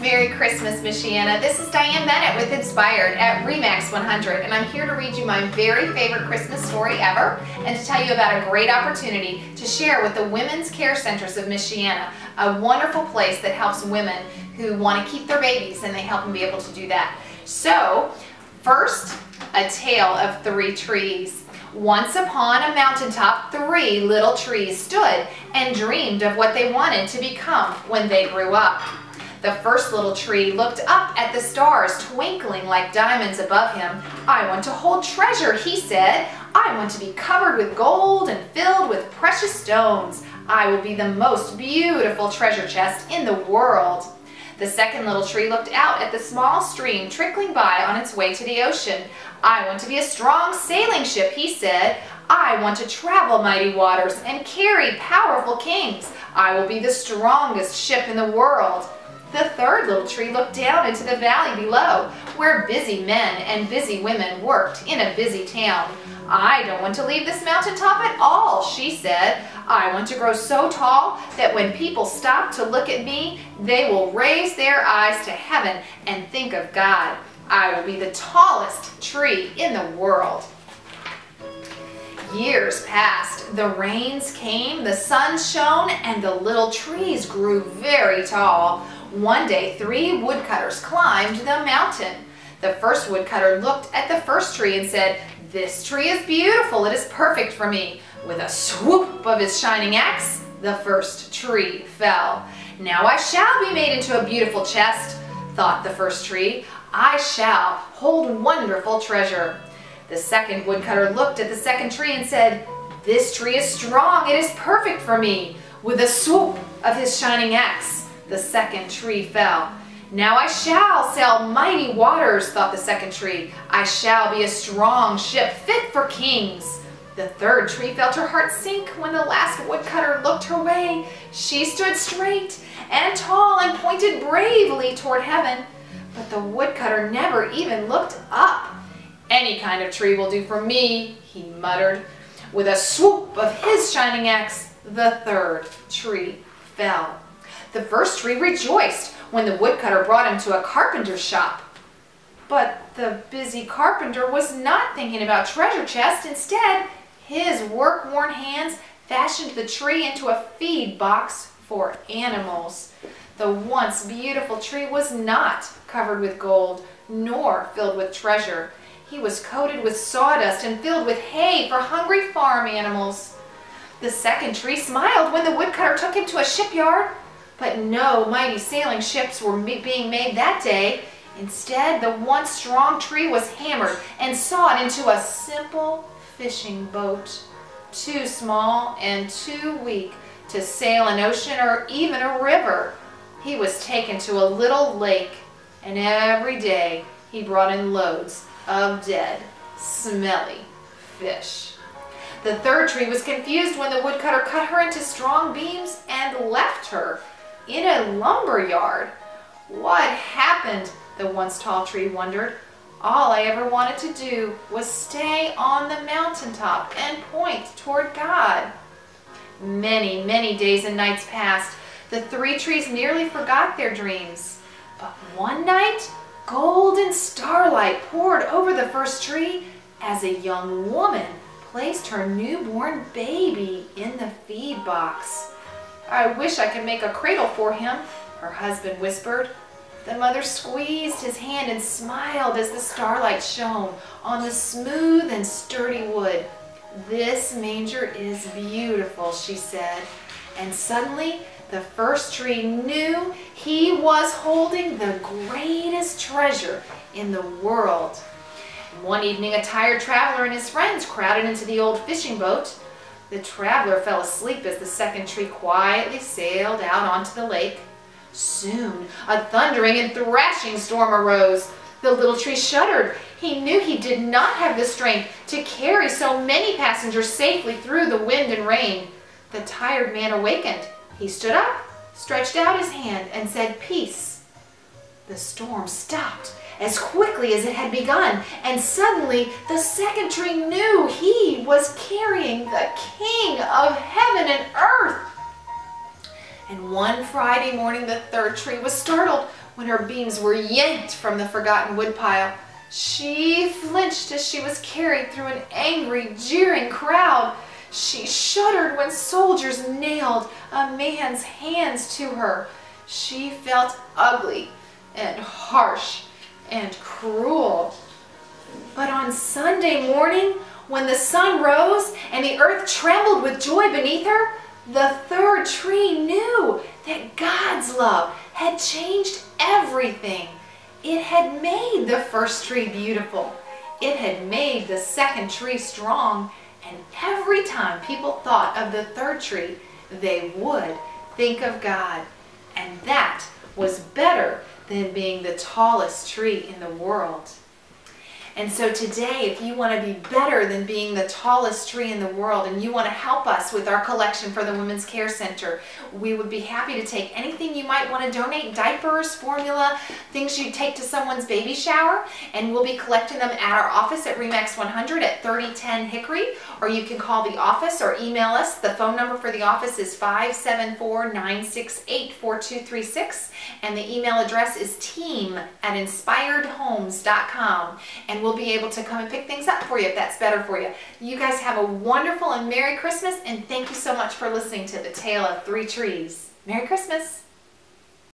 Merry Christmas, Michiana. This is Diane Bennett with Inspired at Remax 100, and I'm here to read you my very favorite Christmas story ever and to tell you about a great opportunity to share with the Women's Care Centers of Michiana, a wonderful place that helps women who want to keep their babies, and they help them be able to do that. So, first, a tale of three trees. Once upon a mountaintop, three little trees stood and dreamed of what they wanted to become when they grew up. The first little tree looked up at the stars twinkling like diamonds above him. "I want to hold treasure," he said. "I want to be covered with gold and filled with precious stones. I will be the most beautiful treasure chest in the world." The second little tree looked out at the small stream trickling by on its way to the ocean. "I want to be a strong sailing ship," he said. "I want to travel mighty waters and carry powerful kings. I will be the strongest ship in the world." The third little tree looked down into the valley below, where busy men and busy women worked in a busy town. "I don't want to leave this mountaintop at all," she said. "I want to grow so tall that when people stop to look at me, they will raise their eyes to heaven and think of God. I will be the tallest tree in the world." Years passed. The rains came, the sun shone, and the little trees grew very tall. One day, three woodcutters climbed the mountain. The first woodcutter looked at the first tree and said, "This tree is beautiful. It is perfect for me." With a swoop of his shining axe, the first tree fell. "Now I shall be made into a beautiful chest," thought the first tree. "I shall hold wonderful treasure." The second woodcutter looked at the second tree and said, "This tree is strong. It is perfect for me." With a swoop of his shining axe, the second tree fell. "Now I shall sail mighty waters," thought the second tree. "I shall be a strong ship fit for kings." The third tree felt her heart sink when the last woodcutter looked her way. She stood straight and tall and pointed bravely toward heaven. But the woodcutter never even looked up. "Any kind of tree will do for me," he muttered. With a swoop of his shining axe, the third tree fell. The first tree rejoiced when the woodcutter brought him to a carpenter's shop. But the busy carpenter was not thinking about treasure chest. Instead, his work-worn hands fashioned the tree into a feed box for animals. The once beautiful tree was not covered with gold, nor filled with treasure. He was coated with sawdust and filled with hay for hungry farm animals. The second tree smiled when the woodcutter took him to a shipyard. But no mighty sailing ships were being made that day. Instead, the once strong tree was hammered and sawed into a simple fishing boat, too small and too weak to sail an ocean or even a river. He was taken to a little lake, and every day he brought in loads of dead, smelly fish. The third tree was confused when the woodcutter cut her into strong beams and left her in a lumber yard. What happened? The once tall tree wondered. All I ever wanted to do was stay on the mountaintop and point toward God. Many, many days and nights passed. The three trees nearly forgot their dreams. But one night, golden starlight poured over the first tree as a young woman placed her newborn baby in the feed box. "I wish I could make a cradle for him," her husband whispered. The mother squeezed his hand and smiled as the starlight shone on the smooth and sturdy wood. "This manger is beautiful," she said. And suddenly, the first tree knew he was holding the greatest treasure in the world. One evening, a tired traveler and his friends crowded into the old fishing boat. The traveler fell asleep as the second tree quietly sailed out onto the lake. Soon, a thundering and thrashing storm arose. The little tree shuddered. He knew he did not have the strength to carry so many passengers safely through the wind and rain. The tired man awakened. He stood up, stretched out his hand, and said, "Peace." The storm stopped as quickly as it had begun, and suddenly the second tree knew he was carrying the King of heaven and earth. And one Friday morning, the third tree was startled when her beams were yanked from the forgotten woodpile. She flinched as she was carried through an angry, jeering crowd. She shuddered when soldiers nailed a man's hands to her. She felt ugly and harsh and cruel. But on Sunday morning, when the sun rose and the earth trembled with joy beneath her, the third tree knew that God's love had changed everything. It had made the first tree beautiful. It had made the second tree strong. And every time people thought of the third tree, they would think of God. And that was better than being the tallest tree in the world. And so today, if you want to be better than being the tallest tree in the world and you want to help us with our collection for the Women's Care Center, we would be happy to take anything you might want to donate, diapers, formula, things you take to someone's baby shower, and we'll be collecting them at our office at RE/MAX 100 at 3010 Hickory, or you can call the office or email us. The phone number for the office is 574-968-4236, and the email address is team@inspiredhomes.com. And we'll be able to come and pick things up for you if that's better for you. You guys have a wonderful and Merry Christmas, and thank you so much for listening to The Tale of Three Trees. Merry Christmas!